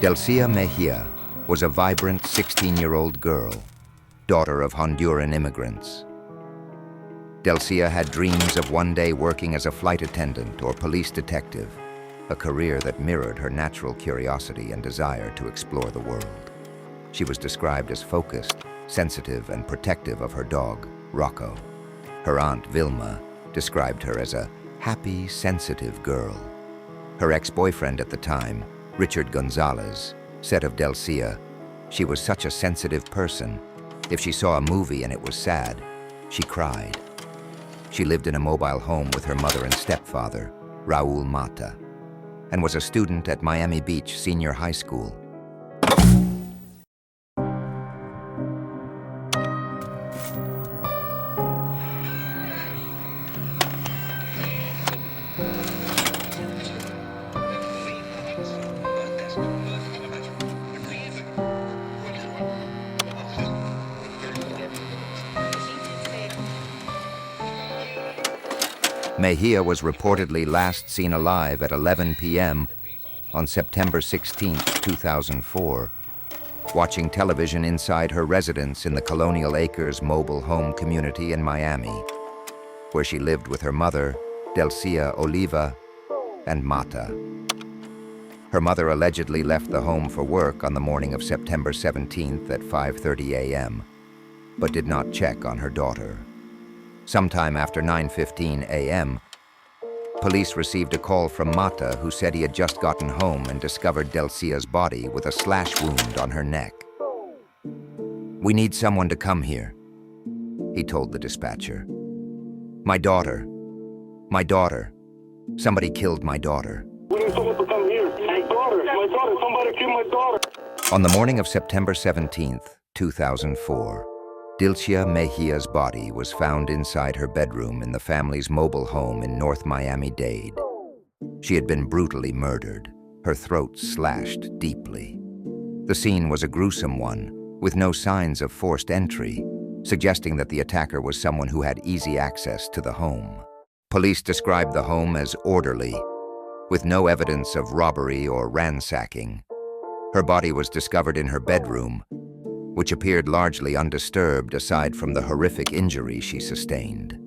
Dilcia Mejias was a vibrant 16-year-old girl, daughter of Honduran immigrants. Dilcia had dreams of one day working as a flight attendant or police detective, a career that mirrored her natural curiosity and desire to explore the world. She was described as focused, sensitive, and protective of her dog, Rocco. Her aunt, Vilma, described her as a happy, sensitive girl. Her ex-boyfriend at the time, Richard Gonzalez, said of Dilcia, "She was such a sensitive person. If she saw a movie and it was sad, she cried." She lived in a mobile home with her mother and stepfather, Raul Mata, and was a student at Miami Beach Senior High School. Mejia was reportedly last seen alive at 11 p.m. on September 16, 2004, watching television inside her residence in the Colonial Acres mobile home community in Miami, where she lived with her mother, Dilcia Oliva, and Mata. Her mother allegedly left the home for work on the morning of September 17th at 5:30 a.m., but did not check on her daughter. Sometime after 9:15 a.m., police received a call from Mata, who said he had just gotten home and discovered Dilcia's body with a slash wound on her neck. "We need someone to come here," he told the dispatcher. My daughter. Somebody killed my daughter." We need someone to come here. My daughter, somebody killed my daughter." On the morning of September 17th, 2004, Dilcia Mejias' body was found inside her bedroom in the family's mobile home in North Miami-Dade. She had been brutally murdered, her throat slashed deeply. The scene was a gruesome one, with no signs of forced entry, suggesting that the attacker was someone who had easy access to the home. Police described the home as orderly, with no evidence of robbery or ransacking. Her body was discovered in her bedroom, which appeared largely undisturbed aside from the horrific injury she sustained.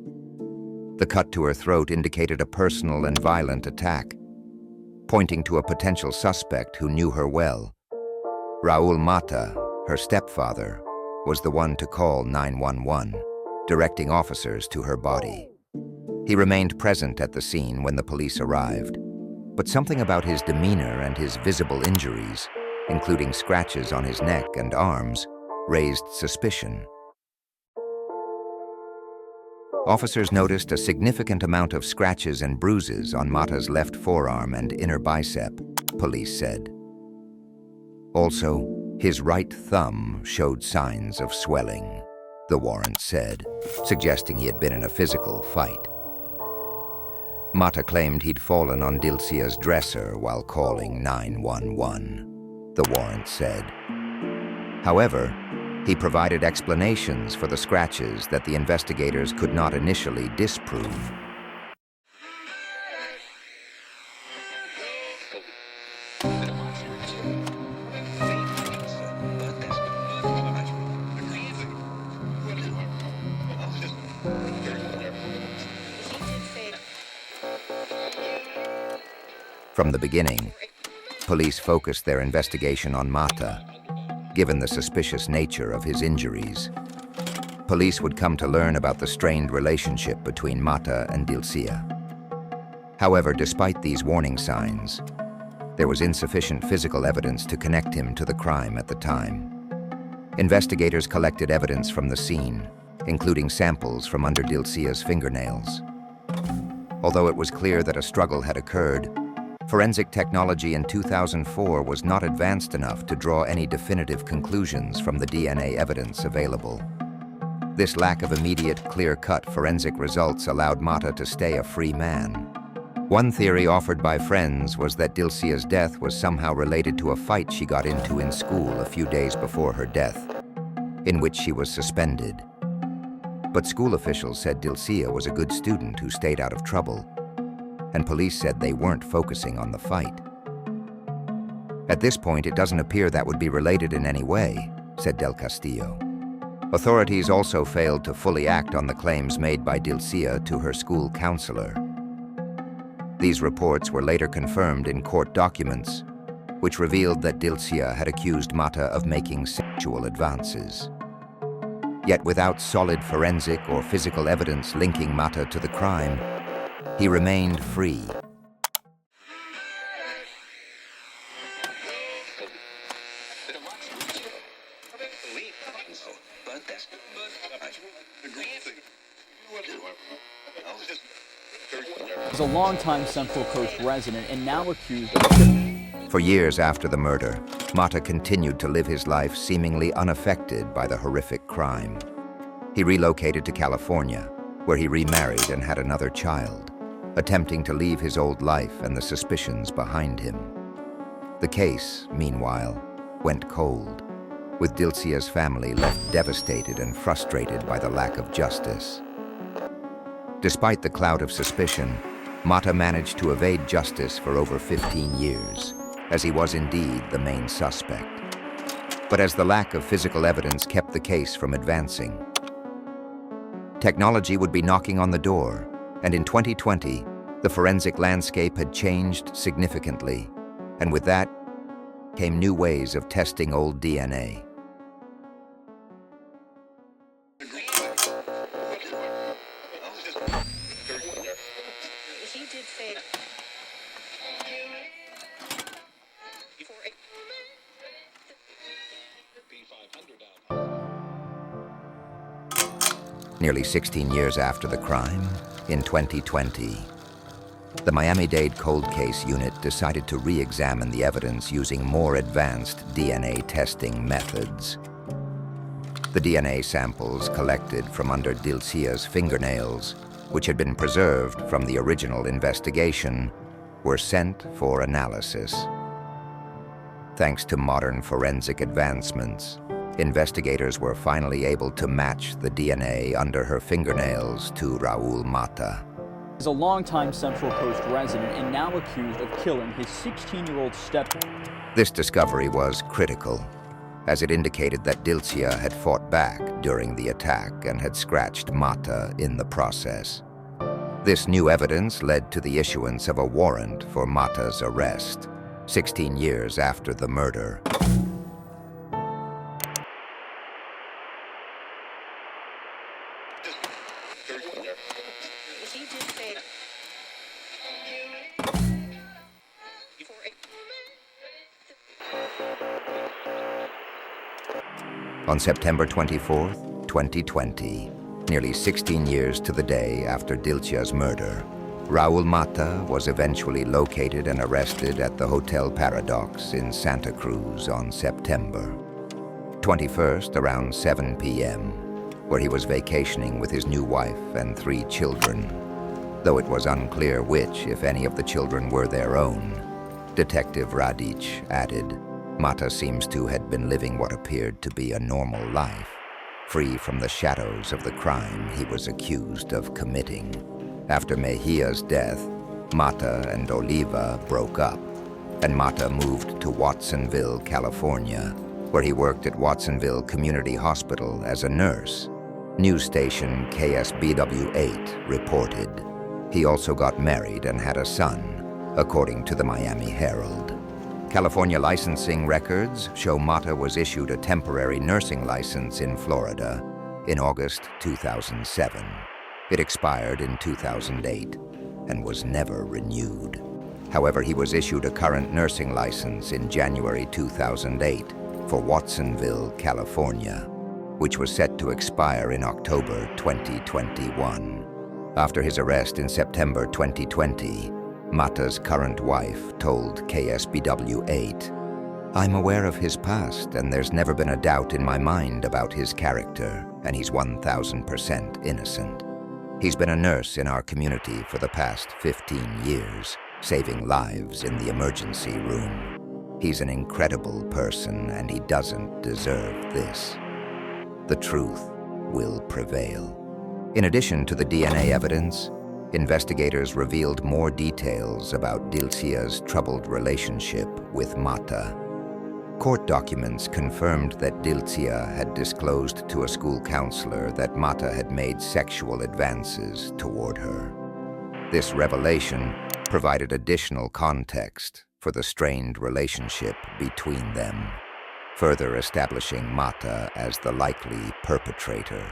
The cut to her throat indicated a personal and violent attack, pointing to a potential suspect who knew her well. Raul Mata, her stepfather, was the one to call 911, directing officers to her body. He remained present at the scene when the police arrived, but something about his demeanor and his visible injuries, including scratches on his neck and arms, raised suspicion. Officers noticed a significant amount of scratches and bruises on Mata's left forearm and inner bicep, police said. Also, his right thumb showed signs of swelling, the warrant said, suggesting he had been in a physical fight. Mata claimed he'd fallen on Dilcia's dresser while calling 911, the warrant said. However, he provided explanations for the scratches that the investigators could not initially disprove. From the beginning, police focused their investigation on Mata, given the suspicious nature of his injuries. Police would come to learn about the strained relationship between Mata and Dilcia. However, despite these warning signs, there was insufficient physical evidence to connect him to the crime at the time. Investigators collected evidence from the scene, including samples from under Dilcia's fingernails. Although it was clear that a struggle had occurred, forensic technology in 2004 was not advanced enough to draw any definitive conclusions from the DNA evidence available. This lack of immediate, clear-cut forensic results allowed Mata to stay a free man. One theory offered by friends was that Dilcia's death was somehow related to a fight she got into in school a few days before her death, in which she was suspended. But school officials said Dilcia was a good student who stayed out of trouble, and police said they weren't focusing on the fight. At this point, it doesn't appear that would be related in any way, said Del Castillo. Authorities also failed to fully act on the claims made by Dilcia to her school counselor. These reports were later confirmed in court documents, which revealed that Dilcia had accused Mata of making sexual advances. Yet without solid forensic or physical evidence linking Mata to the crime, he remained free. Is a longtime Central Coast resident and now accused of... For years after the murder, Mata continued to live his life seemingly unaffected by the horrific crime. He relocated to California, where he remarried and had another child, attempting to leave his old life and the suspicions behind him. The case, meanwhile, went cold, with Dilcia's family left devastated and frustrated by the lack of justice. Despite the cloud of suspicion, Mata managed to evade justice for over 15 years, as he was indeed the main suspect. But as the lack of physical evidence kept the case from advancing, technology would be knocking on the door, and in 2020, the forensic landscape had changed significantly, and with that came new ways of testing old DNA. Nearly 16 years after the crime, in 2020, the Miami-Dade Cold Case Unit decided to re-examine the evidence using more advanced DNA testing methods. The DNA samples collected from under Dilcia's fingernails, which had been preserved from the original investigation, were sent for analysis. Thanks to modern forensic advancements, investigators were finally able to match the DNA under her fingernails to Raul Mata. Is a longtime Central Coast resident and now accused of killing his 16-year-old stepdaughter. This discovery was critical, as it indicated that Dilcia had fought back during the attack and had scratched Mata in the process. This new evidence led to the issuance of a warrant for Mata's arrest, 16 years after the murder. On September 24, 2020, nearly 16 years to the day after Dilcia's murder, Raul Mata was eventually located and arrested at the Hotel Paradox in Santa Cruz on September 21st around 7 p.m., where he was vacationing with his new wife and 3 children. Though it was unclear which, if any, of the children were their own, Detective Radic added, Mata seems to have been living what appeared to be a normal life, free from the shadows of the crime he was accused of committing. After Mejia's death, Mata and Oliva broke up, and Mata moved to Watsonville, California, where he worked at Watsonville Community Hospital as a nurse. News station KSBW8 reported. He also got married and had a son, according to the Miami Herald. California licensing records show Mata was issued a temporary nursing license in Florida in August 2007. It expired in 2008 and was never renewed. However, he was issued a current nursing license in January 2008 for Watsonville, California, which was set to expire in October 2021. After his arrest in September 2020, Mata's current wife told KSBW8, "I'm aware of his past, and there's never been a doubt in my mind about his character, and he's 1000% innocent. He's been a nurse in our community for the past 15 years, saving lives in the emergency room. He's an incredible person, and he doesn't deserve this. The truth will prevail. In addition to the DNA evidence, investigators revealed more details about Dilcia's troubled relationship with Mata. Court documents confirmed that Dilcia had disclosed to a school counselor that Mata had made sexual advances toward her. This revelation provided additional context for the strained relationship between them, further establishing Mata as the likely perpetrator.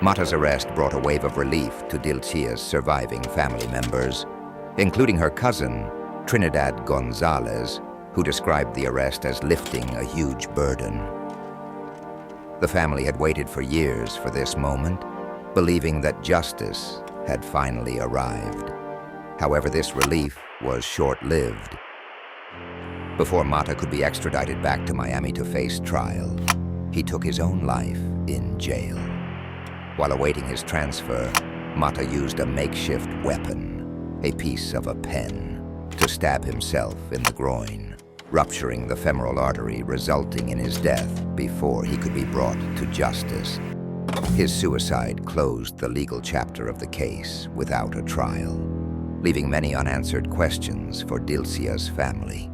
Mata's arrest brought a wave of relief to Dilcia's surviving family members, including her cousin, Trinidad Gonzalez, who described the arrest as lifting a huge burden. The family had waited for years for this moment, believing that justice had finally arrived. However, this relief was short-lived. Before Mata could be extradited back to Miami to face trial, he took his own life in jail. While awaiting his transfer, Mata used a makeshift weapon, a piece of a pen, to stab himself in the groin, rupturing the femoral artery, resulting in his death before he could be brought to justice. His suicide closed the legal chapter of the case without a trial, leaving many unanswered questions for Dilcia's family.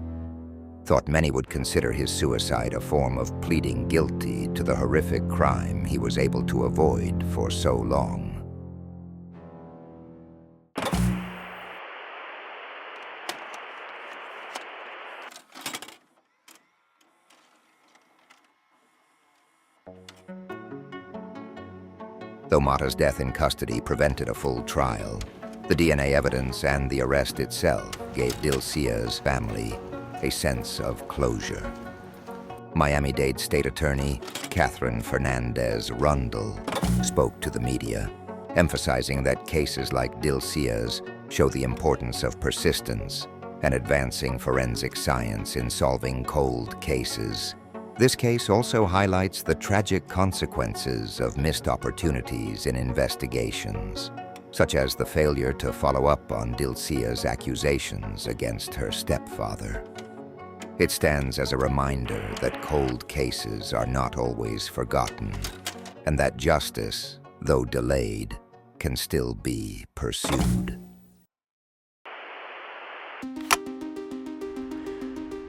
Thought many would consider his suicide a form of pleading guilty to the horrific crime he was able to avoid for so long. Though Mata's death in custody prevented a full trial, the DNA evidence and the arrest itself gave Dilcia's family a sense of closure. Miami-Dade State Attorney Catherine Fernandez Rundle spoke to the media, emphasizing that cases like Dilcia's show the importance of persistence and advancing forensic science in solving cold cases. This case also highlights the tragic consequences of missed opportunities in investigations, such as the failure to follow up on Dilcia's accusations against her stepfather. It stands as a reminder that cold cases are not always forgotten, and that justice, though delayed, can still be pursued.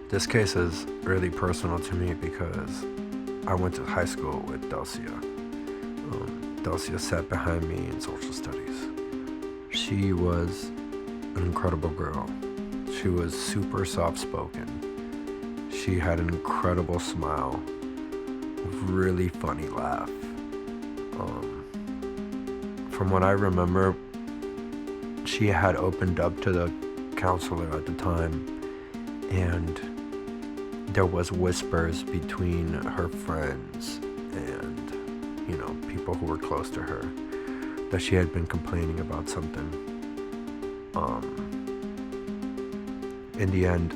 This case is really personal to me because I went to high school with Dilcia. Dilcia sat behind me in social studies. She was an incredible girl. She was super soft-spoken. She had an incredible smile, really funny laugh. From what I remember, she had opened up to the counselor at the time, and there was whispers between her friends and, people who were close to her that she had been complaining about something. In the end,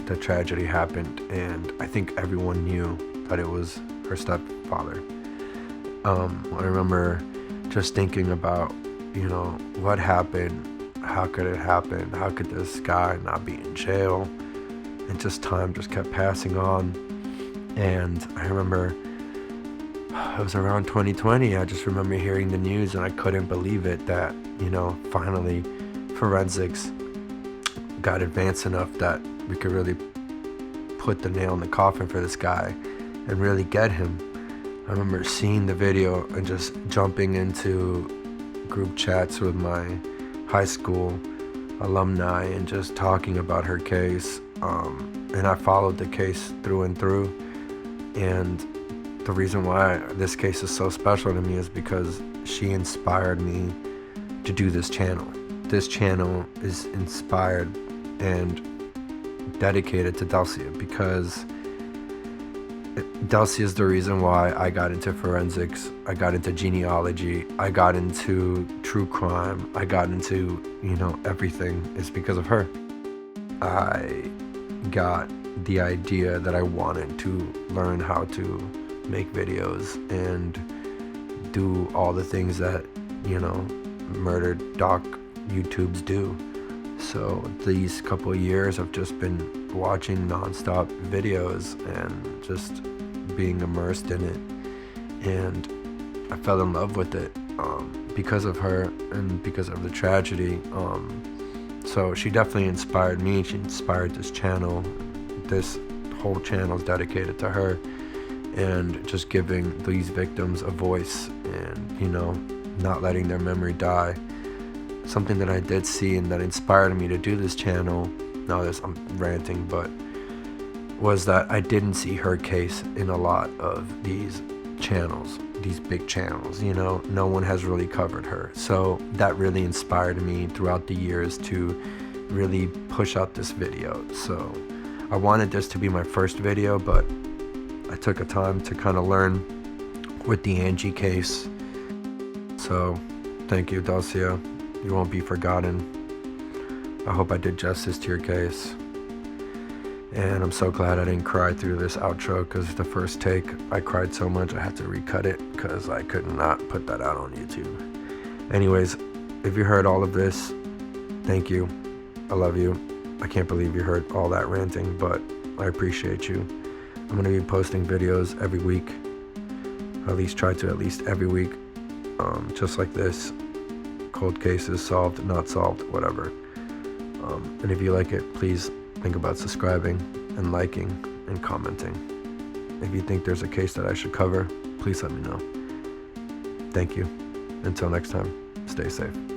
the tragedy happened, and I think everyone knew that it was her stepfather. I remember just thinking about, what happened, how could it happen, how could this guy not be in jail, and just time just kept passing on. And I remember, it was around 2020, I just remember hearing the news, and I couldn't believe it that, finally forensics got advanced enough that we could really put the nail in the coffin for this guy and really get him. I remember seeing the video and just jumping into group chats with my high school alumni and just talking about her case. And I followed the case through and through. And the reason why this case is so special to me is because she inspired me to do this channel. This channel is inspired and dedicated to Dilcia because Dilcia is the reason why I got into forensics, I got into genealogy, I got into true crime, I got into, everything is because of her. I got the idea that I wanted to learn how to make videos and do all the things that, murder doc YouTubes do. So these couple of years I've just been watching nonstop videos and just being immersed in it, and I fell in love with it because of her and because of the tragedy. So she definitely inspired me. She inspired this channel. This whole channel is dedicated to her and just giving these victims a voice and not letting their memory die. Something that I did see and that inspired me to do this channel, I'm ranting, but was that I didn't see her case in a lot of these channels, these big channels. No one has really covered her. So that really inspired me throughout the years to really push out this video. So I wanted this to be my first video, but I took a time to kind of learn with the Angie case. So thank you, Dilcia. You won't be forgotten. I hope I did justice to your case. And I'm so glad I didn't cry through this outro, because the first take, I cried so much I had to recut it because I could not put that out on YouTube. Anyways, if you heard all of this, thank you. I love you. I can't believe you heard all that ranting, but I appreciate you. I'm going to be posting videos every week. At least try to every week. Just like this. Cold cases, solved, not solved, whatever. And if you like it, please think about subscribing and liking and commenting. If you think there's a case that I should cover, please let me know. Thank you. Until next time, stay safe.